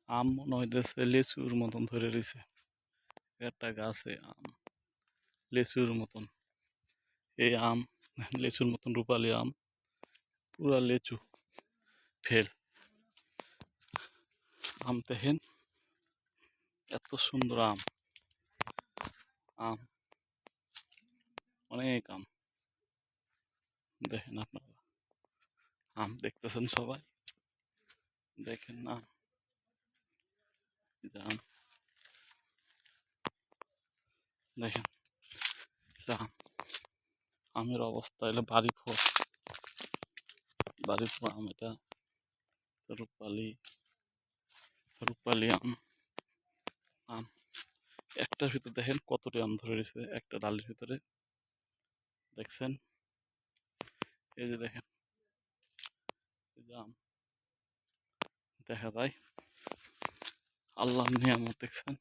আম মনে হইতেছে লিচুর মতন ধরে রয়েছে। একটা গাছে আম লিচুর মতন। এই আম লিচুর মতন রূপালি আম, পুরা লিচু ফেল। আম দেখেন এত সুন্দর আম, আম অনেক আম। দেখেন আপনারা আম দেখতেছেন সবাই, দেখেন না আম, দেখেন আম। আমের অবস্থা এলো বাড়ি ফল, বাড়ি ফল আম। এটা রূপালি, রূপালি আম। আম একটার ভিতরে দেখেন কতটি আম ধরে রয়েছে একটা ডালের ভিতরে, দেখছেন? এই যে দেখেন, এই যে আম দেখা যায়, আল্লাহর নিয়ামত দেখছেন।